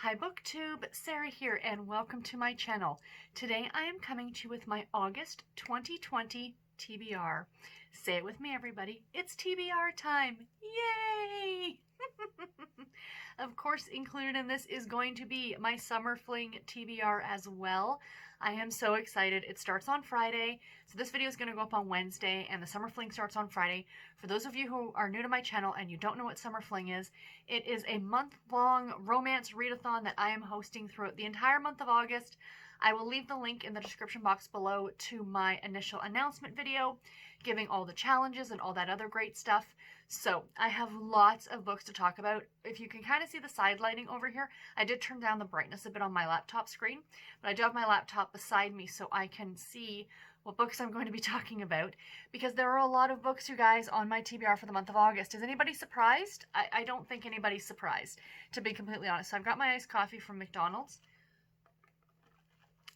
Hi BookTube, Sarah here and welcome to my channel. Today I am coming to you with my August 2020 TBR. Say it with me everybody, it's TBR time! Yay! Of course included in this is going to be my Summer Fling TBR as well. I am so excited. It starts on Friday, so this video is going to go up on Wednesday and the Summer Fling starts on Friday. For those of you who are new to my channel and you don't know what Summer Fling is, it is a month-long romance readathon that I am hosting throughout the entire month of August. I will leave the link in the description box below to my initial announcement video, giving all the challenges and all that other great stuff. So I have lots of books to talk about. If you can kind of see the side lighting over here, I did turn down the brightness a bit on my laptop screen, but I do have my laptop beside me so I can see what books I'm going to be talking about, because there are a lot of books, you guys, on my TBR for the month of August. Is anybody surprised? I don't think anybody's surprised, to be completely honest. So I've got my iced coffee from McDonald's,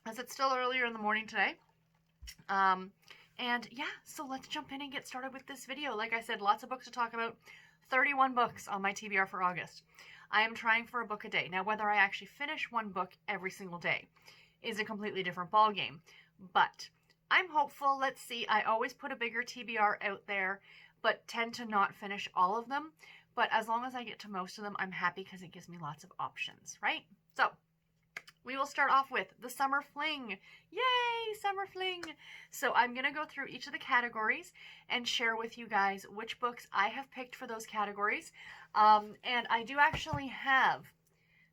as it's still earlier in the morning today. And yeah, so let's jump in and get started with this video. Like I said, lots of books to talk about. 31 books on my TBR for August. I am trying for a book a day. Now, whether I actually finish one book every single day is a completely different ballgame. But I'm hopeful. Let's see. I always put a bigger TBR out there, but tend to not finish all of them. But as long as I get to most of them, I'm happy because it gives me lots of options, right? So we will start off with the Summer Fling. Yay, Summer Fling! So I'm going to go through each of the categories and share with you guys which books I have picked for those categories. And I do actually have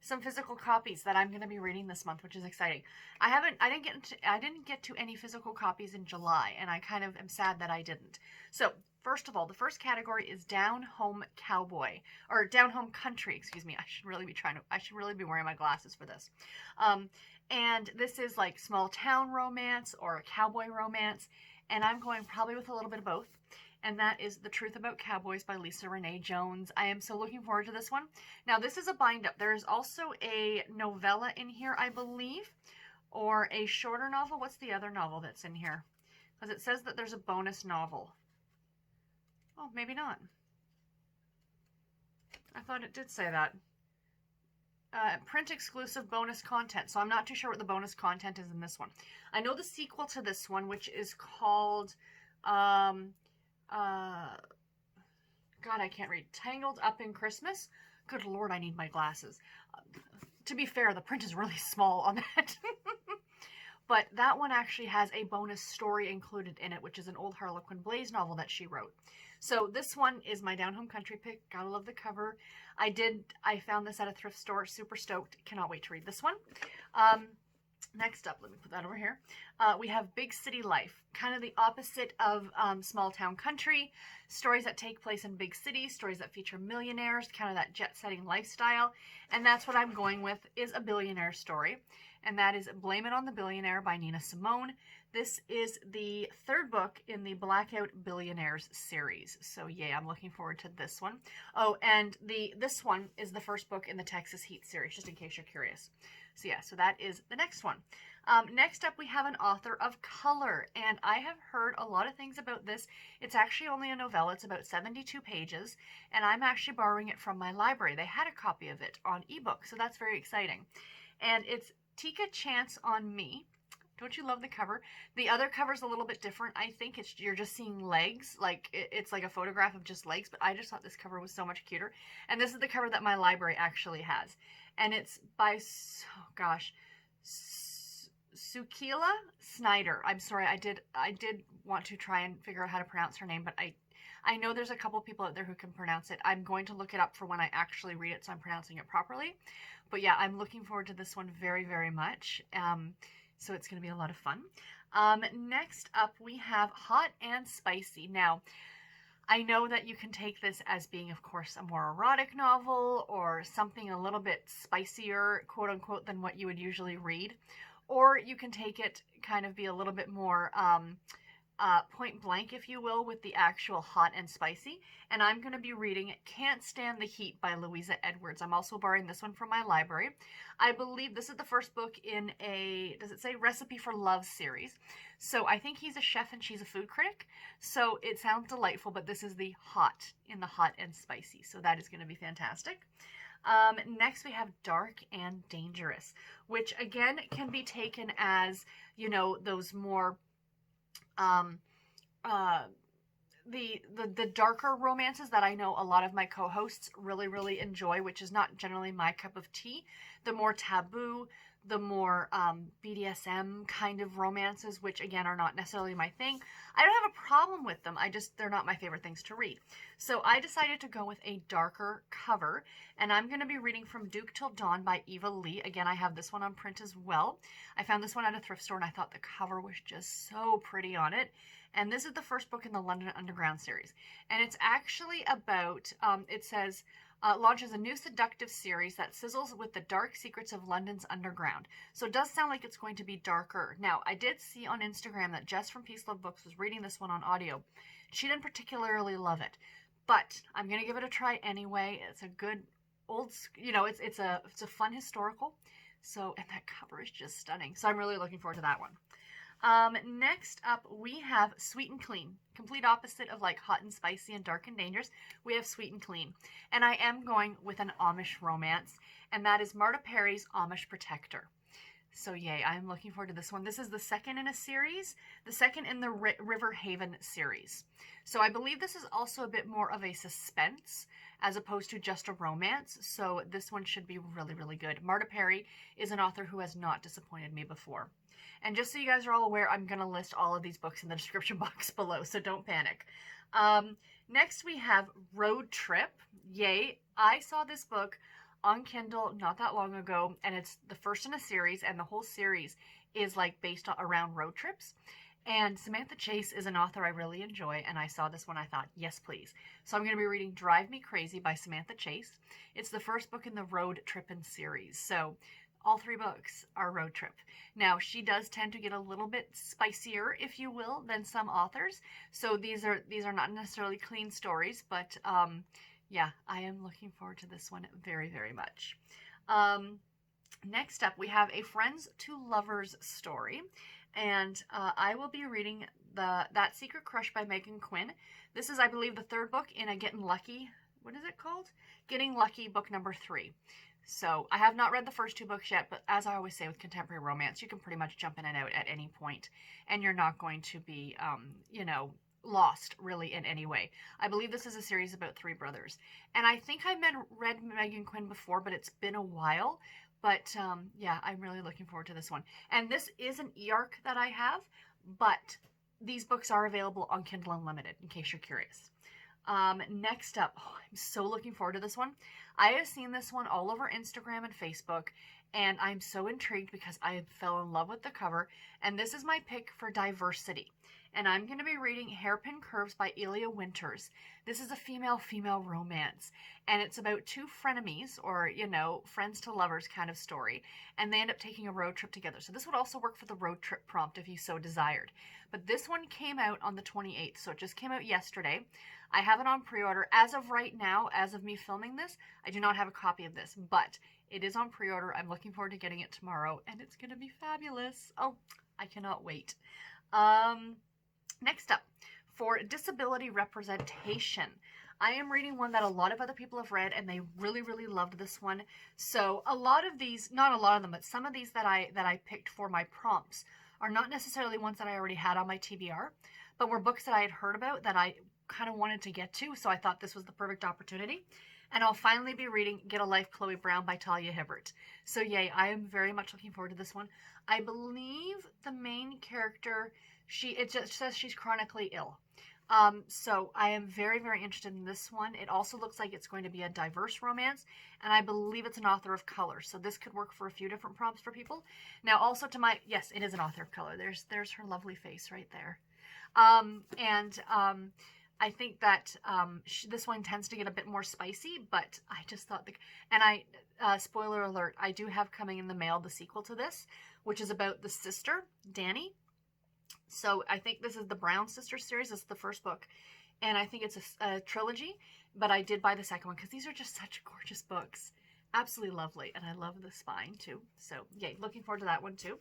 some physical copies that I'm going to be reading this month, which is exciting. I didn't get to any physical copies in July, and I kind of am sad that I didn't. So first of all, the first category is Down Home Cowboy, or Down Home Country, excuse me. I should really be wearing my glasses for this. And this is like small town romance or a cowboy romance, and I'm going probably with a little bit of both. And that is The Truth About Cowboys by Lisa Renee Jones. I am so looking forward to this one. Now, this is a bind-up. There is also a novella in here, I believe, or a shorter novel. What's the other novel that's in here? Because it says that there's a bonus novel. Oh, maybe not. I thought it did say that. Print exclusive bonus content. So I'm not too sure what the bonus content is in this one. I know the sequel to this one, which is called, God, I can't read. Tangled Up in Christmas. Good Lord, I need my glasses. To be fair, the print is really small on that. But that one actually has a bonus story included in it, which is an old Harlequin Blaze novel that she wrote. So this one is my Down Home Country pick. Gotta love the cover. I found this at a thrift store. Super stoked. Cannot wait to read this one. Next up, let me put that over here. We have Big City Life, kind of the opposite of small town country. Stories that take place in big cities, stories that feature millionaires, kind of that jet-setting lifestyle. And that's what I'm going with, is a billionaire story. And that is Blame It on the Billionaire by Nina Simone. This is the third book in the Blackout Billionaires series. So yeah, I'm looking forward to this one. Oh, and this one is the first book in the Texas Heat series, just in case you're curious. So yeah, so that is the next one. Next up, we have an author of color, and I have heard a lot of things about this. It's actually only a novella. It's about 72 pages, and I'm actually borrowing it from my library. They had a copy of it on ebook, so that's very exciting. And it's Tikka Chance on Me. Don't you love the cover? The other cover's a little bit different. I think you're just seeing legs, like it's like a photograph of just legs, but I just thought this cover was so much cuter. And this is the cover that my library actually has. And it's by, oh gosh, Suleikha Snyder. I'm sorry, I did want to try and figure out how to pronounce her name, but I know there's a couple people out there who can pronounce it. I'm going to look it up for when I actually read it, so I'm pronouncing it properly. But yeah, I'm looking forward to this one very, very much. So it's going to be a lot of fun. Next up, we have Hot and Spicy. Now, I know that you can take this as being, of course, a more erotic novel or something a little bit spicier, quote unquote, than what you would usually read. Or you can take it kind of be a little bit more point blank, if you will, with the actual hot and spicy. And I'm going to be reading Can't Stand the Heat by Louisa Edwards. I'm also borrowing this one from my library. I believe this is the first book in a, does it say Recipe for Love series? So I think he's a chef and she's a food critic. So it sounds delightful, but this is the hot in the hot and spicy. So that is going to be fantastic. Next we have Dark and Dangerous, which again can be taken as, you know, those more, um, uh, the darker romances that I know a lot of my co-hosts really enjoy, which is not generally my cup of tea. The more taboo, the more BDSM kind of romances, which again are not necessarily my thing. I don't have a problem with them. They're not my favorite things to read. So I decided to go with a darker cover, and I'm going to be reading From Duke Till Dawn by Eva Leigh. Again, I have this one on print as well. I found this one at a thrift store and I thought the cover was just so pretty on it. And this is the first book in the London Underground series. And it's actually about, it says, launches a new seductive series that sizzles with the dark secrets of London's underground. So it does sound like it's going to be darker. Now, I did see on Instagram that Jess from Peace Love Books was reading this one on audio. She didn't particularly love it, but I'm going to give it a try anyway. It's a good old, you know, it's a fun historical. So, and that cover is just stunning. So I'm really looking forward to that one. Next up, we have Sweet and Clean. Complete opposite of like hot and spicy and dark and dangerous. We have Sweet and Clean. And I am going with an Amish romance, and that is Marta Perry's Amish Protector. So yay, I'm looking forward to this one. This is the second in a series, the second in the River Haven series. So I believe this is also a bit more of a suspense as opposed to just a romance. So this one should be really good. Marta Perry is an author who has not disappointed me before. And just so you guys are all aware, I'm going to list all of these books in the description box below, so don't panic. Next we have Road Trip. Yay, I saw this book on Kindle not that long ago, and it's the first in a series, and the whole series is like based around road trips. And Samantha Chase is an author I really enjoy, and I saw this one, I thought, yes please. So I'm going to be reading Drive Me Crazy by Samantha Chase. It's the first book in the Road Trippin' series, so all three books are road trip. Now, she does tend to get a little bit spicier, if you will, than some authors. So these are not necessarily clean stories, but yeah, I am looking forward to this one very much. Next up, we have a Friends to Lovers story, and I will be reading That Secret Crush by Meghan Quinn. This is, I believe, the third book in a Getting Lucky. What is it called? Getting Lucky book number 3. So I have not read the first 2 books yet, but as I always say with contemporary romance, you can pretty much jump in and out at any point, and you're not going to be, you know, lost really in any way. I believe this is a series about 3 brothers, and I think I read Meghan Quinn before, but it's been a while. But yeah, I'm really looking forward to this one. And this is an e-arc that I have, but these books are available on Kindle Unlimited, in case you're curious. Next up, oh, I'm so looking forward to this one. I have seen this one all over Instagram and Facebook, and I'm so intrigued because I fell in love with the cover, and this is my pick for diversity. And I'm going to be reading Hairpin Curves by Elia Winters. This is a female-female romance, and it's about 2 frenemies, or, you know, friends to lovers kind of story, and they end up taking a road trip together. So this would also work for the road trip prompt if you so desired. But this one came out on the 28th, so it just came out yesterday. I have it on pre-order. As of right now, as of me filming this, I do not have a copy of this, but it is on pre-order. I'm looking forward to getting it tomorrow, and it's going to be fabulous. Oh, I cannot wait. Next up, for disability representation, I am reading one that a lot of other people have read, and they really loved this one. So a lot of these, not a lot of them, but some of these that I picked for my prompts are not necessarily ones that I already had on my TBR, but were books that I had heard about that I kind of wanted to get to, so I thought this was the perfect opportunity. And I'll finally be reading Get a Life, Chloe Brown by Talia Hibbert. So yay, I am very much looking forward to this one. I believe the main character, it just says she's chronically ill. So I am very interested in this one. It also looks like it's going to be a diverse romance, and I believe it's an author of color. So this could work for a few different prompts for people. Now also yes, it is an author of color. There's her lovely face right there. I think that this one tends to get a bit more spicy, but I just thought spoiler alert, I do have coming in the mail the sequel to this, which is about the sister, Dani. So I think this is the Brown Sisters series. This is the first book, and I think it's a trilogy, but I did buy the second one because these are just such gorgeous books. Absolutely lovely, and I love the spine too. So yay, looking forward to that one too.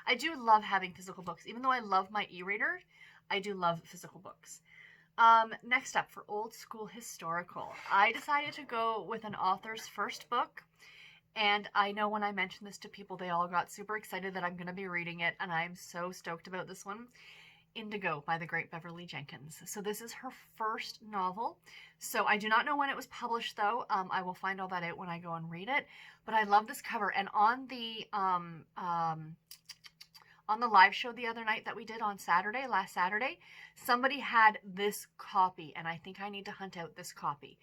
I do love having physical books. Even though I love my e-reader, I do love physical books. Next up, for old school historical, I decided to go with an author's first book. And I know when I mentioned this to people, they all got super excited that I'm going to be reading it, and I'm so stoked about this one. Indigo by the great Beverly Jenkins. So this is her first novel. So I do not know when it was published, though. I will find all that out when I go and read it. But I love this cover. And on the live show the other night that we did on Saturday, last Saturday, somebody had this copy, and I think I need to hunt out this copy.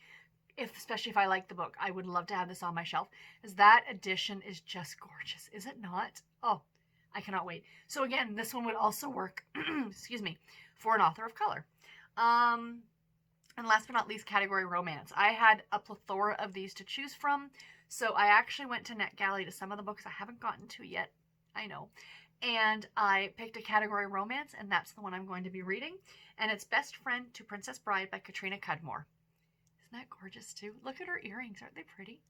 Especially if I like the book, I would love to have this on my shelf, as that edition is just gorgeous, is it not? Oh, I cannot wait. So again, this one would also work, excuse me, for an author of color. And last but not least, category romance. I had a plethora of these to choose from, so I actually went to NetGalley to some of the books I haven't gotten to yet, I know, and I picked a category romance, and that's the one I'm going to be reading, and it's Best Friend to Princess Bride by Katrina Cudmore. Isn't that gorgeous too? Look at her earrings. Aren't they pretty?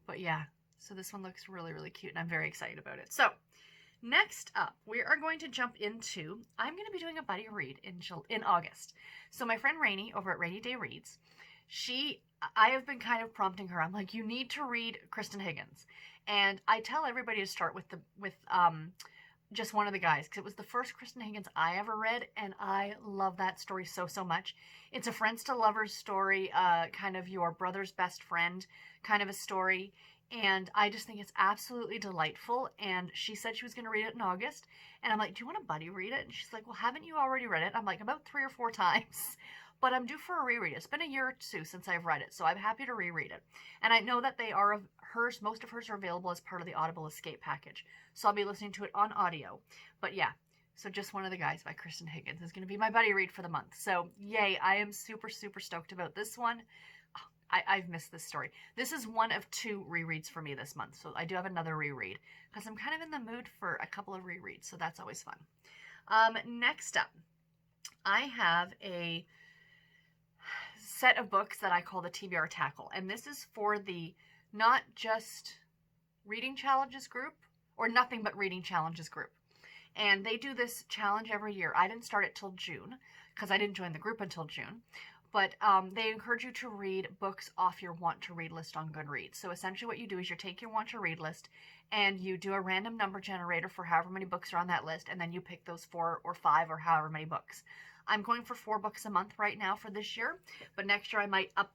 But yeah, so this one looks really, really cute, and I'm very excited about it. So next up, we are going to jump into, I'm going to be doing a buddy read in August. So my friend Renee over at Rainy Day Reads, I have been kind of prompting her. I'm like, you need to read Kristan Higgins. And I tell everybody to start with just one of the guys, because it was the first Kristan Higgins I ever read, and I love that story so, so much. It's a friends to lovers story, kind of your brother's best friend kind of a story, and I just think it's absolutely delightful. And she said she was going to read it in August, and I'm like, do you want to buddy read it? And she's like, well, haven't you already read it? I'm like, about 3 or 4 times. But I'm due for a reread. It's been a year or 2 since I've read it, so I'm happy to reread it. And I know that they are of hers, most of hers are available as part of the Audible Escape package. So I'll be listening to it on audio. But yeah, so Just One of the Guys by Kristan Higgins is going to be my buddy read for the month. So yay, I am super, super stoked about this one. I've missed this story. This is one of 2 rereads for me this month, so I do have another reread because I'm kind of in the mood for a couple of rereads, so that's always fun. Next up, I have a set of books that I call the TBR Tackle, and this is for the Not Just Reading Challenges group, or Nothing But Reading Challenges group. And they do this challenge every year. I didn't start it till June because I didn't join the group until June. But they encourage you to read books off your want to read list on Goodreads. So essentially what you do is you take your want to read list and you do a random number generator for however many books are on that list, and then you pick those 4 or 5 or however many books. I'm going for 4 books a month right now for this year, but next year I might up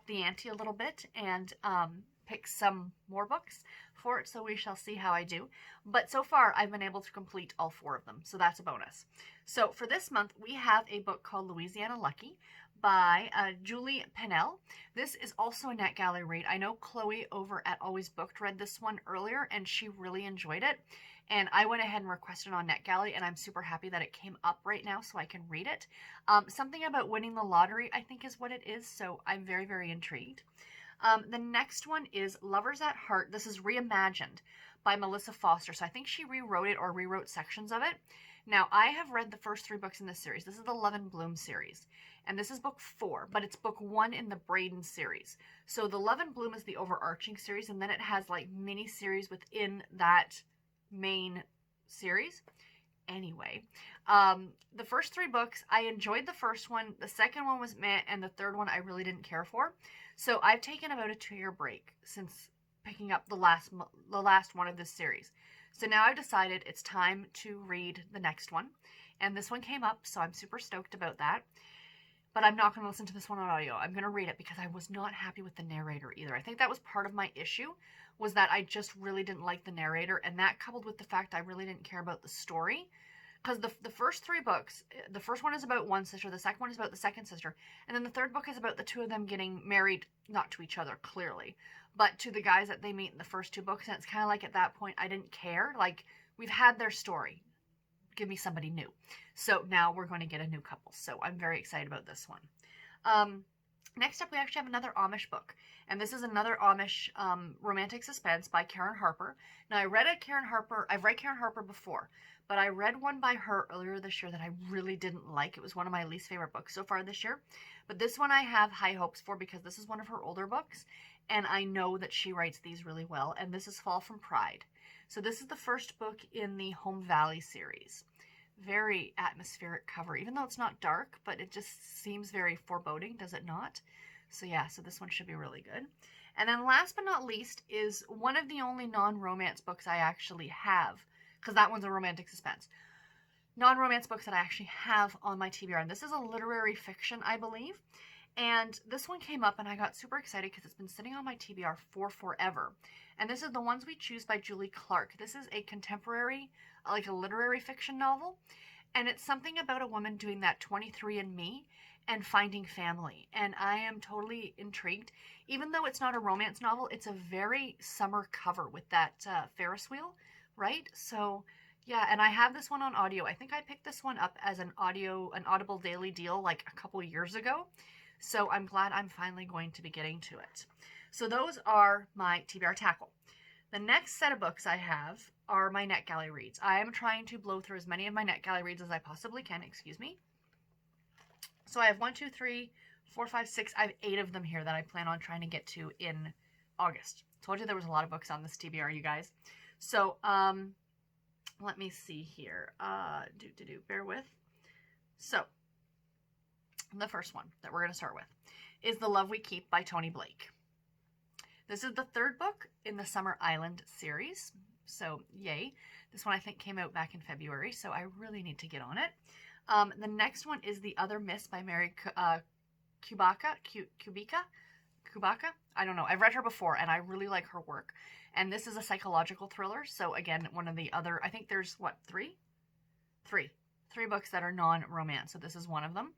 the ante a little bit and pick some more books for it, so we shall see how I do. But so far I've been able to complete all 4 of them, so that's a bonus. So for this month we have a book called Louisiana Lucky by Julie Pennell. This is also a NetGalley read. I know Chloe over at Always Booked read this one earlier, and she really enjoyed it. And I went ahead and requested on NetGalley, and I'm super happy that it came up right now so I can read it. Something about winning the lottery, I think, is what it is, so I'm very, very intrigued. The next one is Lovers at Heart. This is reimagined by Melissa Foster, so I think she rewrote it or rewrote sections of it. Now, I have read the first 3 books in this series. This is the Love and Bloom series, and this is book 4, but it's book 1 in the Braden series. So the Love and Bloom is the overarching series, and then it has like mini series within that main series. Anyway, the first 3 books, I enjoyed the first one, the second one was meh, and the third one I really didn't care for. So I've taken about a 2-year break since picking up the last one of this series. So now I've decided it's time to read the next one, and this one came up, so I'm super stoked about that. But I'm not going to listen to this one on audio. I'm going to read it because I was not happy with the narrator either. I think that was part of my issue, was that I just really didn't like the narrator, and that coupled with the fact I really didn't care about the story. Because the first 3 books, the first one is about one sister, the second one is about the second sister, and then the third book is about the 2 of them getting married, not to each other, clearly, but to the guys that they meet in the first 2 books, and it's kind of like at that point I didn't care. Like, we've had their story. Give me somebody new. So now we're going to get a new couple, so I'm very excited about this one. Next up, we actually have another Amish book, and this is another Amish romantic suspense by Karen Harper. Now, I've read Karen Harper before, but I read one by her earlier this year that I really didn't like. It was one of my least favorite books so far this year, but this one I have high hopes for because this is one of her older books, and I know that she writes these really well, and this is Fall from Pride. So this is the first book in the Home Valley series. very atmospheric cover, even though it's not dark, but it just seems very foreboding, does it not? So yeah, so this one should be really good. And then last but not least is one of the only non-romance books I actually have, because that one's a romantic suspense. Non-romance books that I actually have on my TBR, and this is a literary fiction, I believe. And this one came up and I got super excited because it's been sitting on my TBR for forever. And this is The Ones We Choose by Julie Clark. This is a contemporary, like a literary fiction novel. And it's something about a woman doing that 23andMe and finding family. And I am totally intrigued. Even though it's not a romance novel, it's a very summer cover with that Ferris wheel, right? So yeah, and I have this one on audio. I think I picked this one up as an Audible daily deal like a couple years ago. So I'm glad I'm finally going to be getting to it. So those are my TBR Tackle. The next set of books I have are my NetGalley reads. I am trying to blow through as many of my NetGalley reads as I possibly can. Excuse me. So I have 1, 2, 3, 4, 5, 6. I have 8 of them here that I plan on trying to get to in August. Told you there was a lot of books on this TBR, you guys. So let me see here. Bear with. So the first one that we're going to start with is The Love We Keep by Toni Blake. This is the 3rd book in the Summer Island series. So yay. This one I think came out back in February, so I really need to get on it. The next one is The Other Miss by Mary Kubica. I don't know. I've read her before and I really like her work. And this is a psychological thriller. So again, one of the other, I think there's what, 3? 3 books that are non-romance. So this is one of them.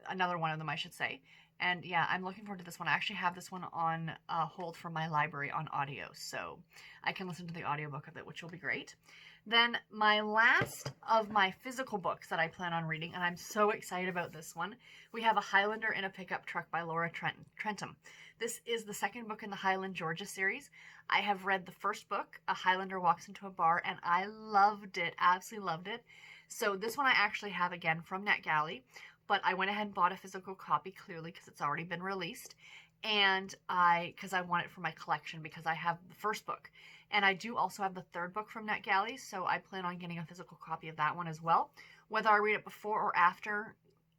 Another one of them, I should say. And yeah, I'm looking forward to this one. I actually have this one on hold from my library on audio, so I can listen to the audiobook of it, which will be great. Then my last of my physical books that I plan on reading, and I'm so excited about this one, we have A Highlander in a Pickup Truck by Laura Trentham. This is the 2nd book in the Highland Georgia series. I have read the 1st book, A Highlander Walks into a Bar, and I loved it, absolutely loved it. So this one I actually have again from NetGalley. But I went ahead and bought a physical copy, clearly, because it's already been released. And because I want it for my collection, because I have the 1st book. And I do also have the 3rd book from NetGalley, so I plan on getting a physical copy of that one as well. Whether I read it before or after,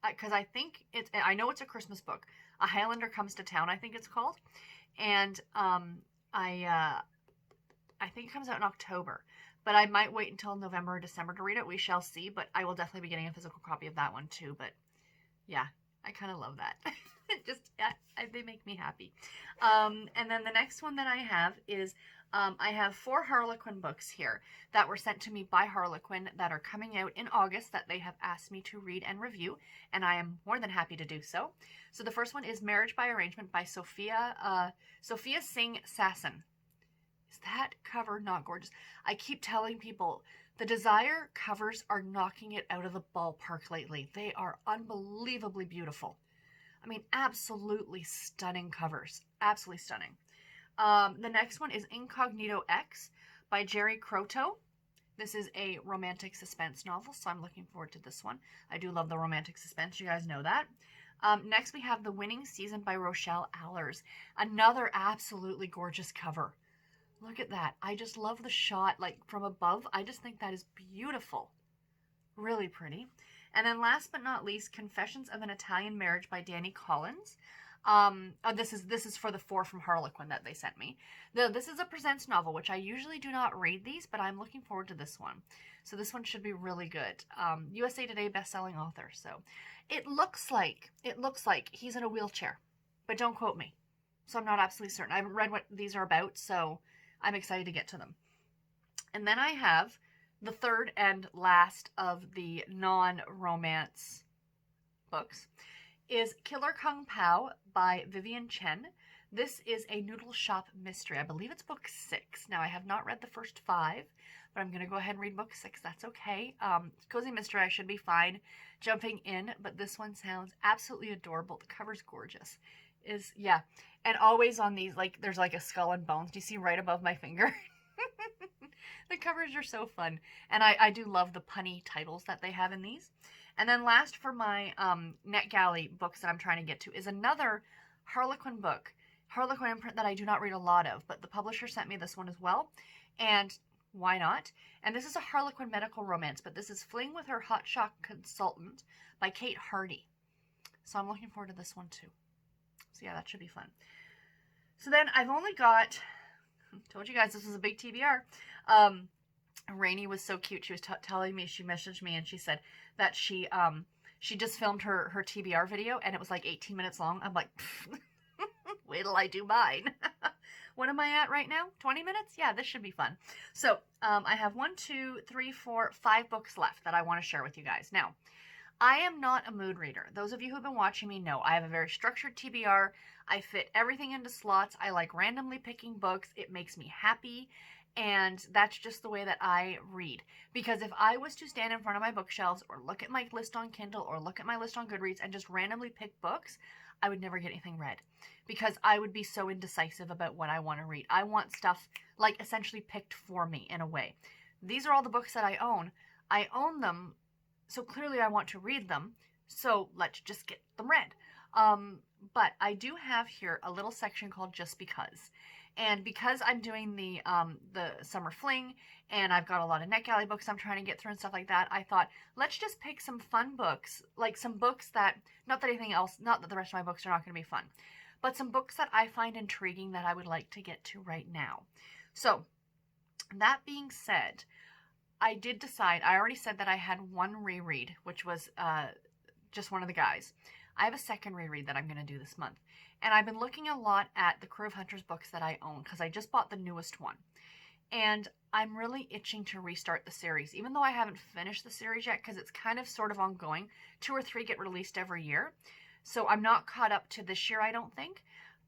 because I think I know it's a Christmas book. A Highlander Comes to Town, I think it's called. And I think it comes out in October. But I might wait until November or December to read it. We shall see. But I will definitely be getting a physical copy of that one too. But yeah, I kind of love that. They make me happy. And then the next one that I have is, I have 4 Harlequin books here that were sent to me by Harlequin that are coming out in August that they have asked me to read and review, and I am more than happy to do so. So the first one is Marriage by Arrangement by Sophia Singh Sasson. Is that cover not gorgeous? I keep telling people, the Desire covers are knocking it out of the ballpark lately. They are unbelievably beautiful. I mean, absolutely stunning covers. Absolutely stunning. The next one is Incognito X by Jerry Croteau. This is a romantic suspense novel, so I'm looking forward to this one. I do love the romantic suspense. You guys know that. Next, we have The Winning Season by Rochelle Allers. Another absolutely gorgeous cover. Look at that. I just love the shot, like, from above. I just think that is beautiful. Really pretty. And then last but not least, Confessions of an Italian Marriage by Danny Collins. This is for the 4 from Harlequin that they sent me. This is a presents novel, which I usually do not read these, but I'm looking forward to this one. So this one should be really good. USA Today best-selling author. So it looks like he's in a wheelchair, but don't quote me. So I'm not absolutely certain. I haven't read what these are about, so I'm excited to get to them. And then I have the 3rd and last of the non-romance books is Killer Kung Pao by Vivian Chen. This is a noodle shop mystery. I believe it's book 6. Now, I have not read the first 5, but I'm going to go ahead and read book 6. That's okay. Cozy mystery, I should be fine jumping in, but this one sounds absolutely adorable. The cover's gorgeous. Yeah. And always on these, like, there's like a skull and bones. Do you see right above my finger? The covers are so fun. And I do love the punny titles that they have in these. And then last for my NetGalley books that I'm trying to get to is another Harlequin book. Harlequin imprint that I do not read a lot of, but the publisher sent me this one as well. And Why not? And this is a Harlequin medical romance, but this is Fling with Her Hotshot Consultant by Kate Hardy. So I'm looking forward to this one too. So yeah, that should be fun. So then I've only got, told you guys this was a big TBR. Rainey was so cute. She was telling me, she messaged me and she said that she just filmed her TBR video and it was like 18 minutes long. I'm like, wait till I do mine. What am I at right now? 20 minutes? Yeah, this should be fun. So I have 5 books left that I want to share with you guys. Now, I am not a mood reader. Those of you who've been watching me know I have a very structured TBR. I fit everything into slots. I like randomly picking books. It makes me happy. And that's just the way that I read. Because if I was to stand in front of my bookshelves or look at my list on Kindle or look at my list on Goodreads and just randomly pick books, I would never get anything read. Because I would be so indecisive about what I want to read. I want stuff like essentially picked for me in a way. These are all the books that I own. I own them, so clearly I want to read them. So let's just get them read. But I do have here a little section called Just Because. And because I'm doing the summer fling and I've got a lot of NetGalley books I'm trying to get through and stuff like that, I thought, let's just pick some fun books, like some books that, not that anything else, not that the rest of my books are not going to be fun, but some books that I find intriguing that I would like to get to right now. So that being said, I did decide, I already said that I had one reread, which was just one of the guys. I have a second reread that I'm going to do this month. And I've been looking a lot at the Crew of Hunters books that I own because I just bought the newest one. And I'm really itching to restart the series, even though I haven't finished the series yet because it's kind of sort of ongoing. 2 or 3 get released every year. So I'm not caught up to this year, I don't think.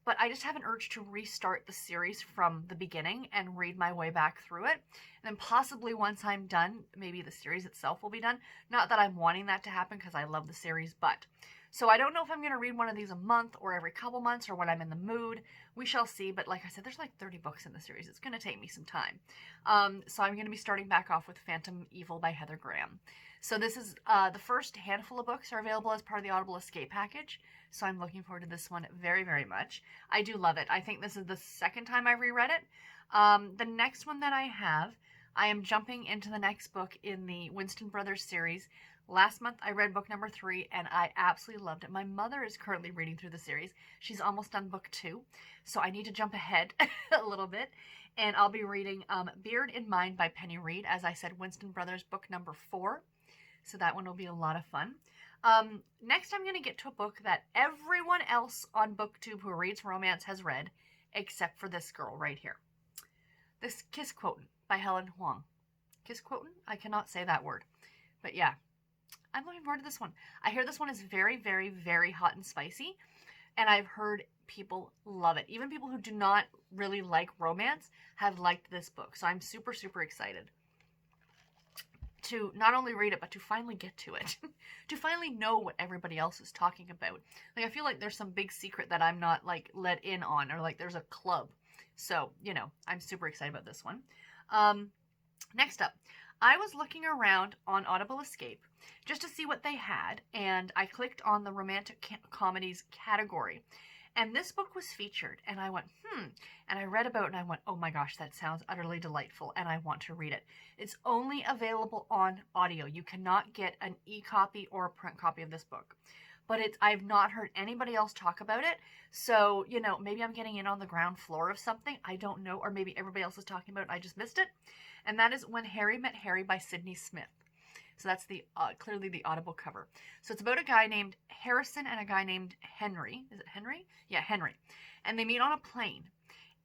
But I just have an urge to restart the series from the beginning and read my way back through it. And then possibly once I'm done, maybe the series itself will be done. Not that I'm wanting that to happen because I love the series, but... So I don't know if I'm going to read one of these a month or every couple months or when I'm in the mood. We shall see. But like I said, there's like 30 books in the series. It's going to take me some time. So I'm going to be starting back off with Phantom Evil by Heather Graham. So this is the first handful of books are available as part of the Audible Escape package. So I'm looking forward to this one very, very much. I do love it. I think this is the second time I've reread it. The next one that I have, I am jumping into the next book in the Winston Brothers series. Last month, I read book number 3, and I absolutely loved it. My mother is currently reading through the series. She's almost done book 2, so I need to jump ahead a little bit. And I'll be reading Beard in Mind by Penny Reed, as I said, Winston Brothers book number 4. So that one will be a lot of fun. Next, I'm going to get to a book that everyone else on BookTube who reads romance has read, except for this girl right here. This Kiss Quotin' by Helen Huang. Kiss Quotin'? I cannot say that word. But yeah. I'm looking forward to this one. I hear this one is very, very, very hot and spicy, and I've heard people love it. Even people who do not really like romance have liked this book, so I'm super, super excited to not only read it, but to finally get to it, to finally know what everybody else is talking about. Like, I feel like there's some big secret that I'm not, like, let in on, or, like, there's a club. So, you know, I'm super excited about this one. Next up, I was looking around on Audible Escape just to see what they had, and I clicked on the romantic comedies category. And this book was featured, and I went, and I read about it, and I went, oh my gosh, that sounds utterly delightful, and I want to read it. It's only available on audio. You cannot get an e-copy or a print copy of this book. But I've not heard anybody else talk about it, so, you know, maybe I'm getting in on the ground floor of something. I don't know, or maybe everybody else is talking about it, I just missed it. And that is When Harry Met Harry by Sydney Smith. So that's the clearly the Audible cover. So it's about a guy named Harrison and a guy named Henry. Is it Henry? Yeah, Henry. And they meet on a plane.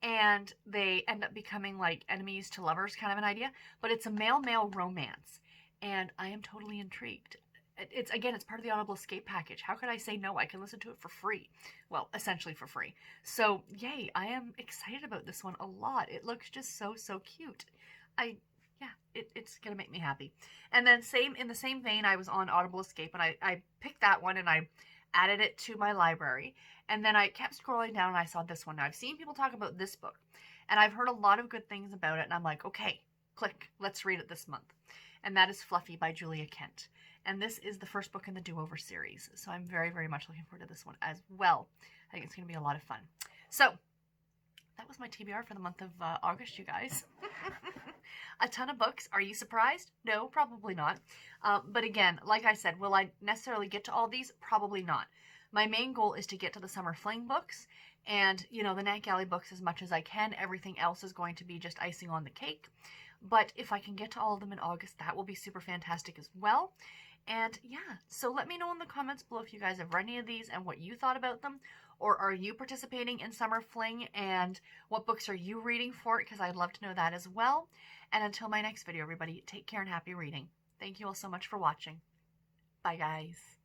And they end up becoming like enemies to lovers, kind of an idea. But it's a male-male romance. And I am totally intrigued. It's part of the Audible Escape package. How could I say no? I can listen to it for free. Well, essentially for free. So, yay, I am excited about this one a lot. It looks just so, so cute. It's going to make me happy. And then in the same vein, I was on Audible Escape, and I picked that one, and I added it to my library. And then I kept scrolling down, and I saw this one. Now, I've seen people talk about this book, and I've heard a lot of good things about it, and I'm like, okay, click, let's read it this month. And that is Fluffy by Julia Kent. And this is the first book in the Do-Over series. So I'm very, very much looking forward to this one as well. I think it's going to be a lot of fun. So that was my TBR for the month of August, you guys. A ton of books. Are you surprised? No, probably not. But again, like I said, will I necessarily get to all these? Probably not. My main goal is to get to the Summer Fling books and, the NetGalley books as much as I can. Everything else is going to be just icing on the cake. But if I can get to all of them in August, that will be super fantastic as well. And yeah, so let me know in the comments below if you guys have read any of these and what you thought about them. Or are you participating in Summer Fling, and what books are you reading for it? Because I'd love to know that as well. And until my next video, everybody, take care and happy reading. Thank you all so much for watching. Bye, guys.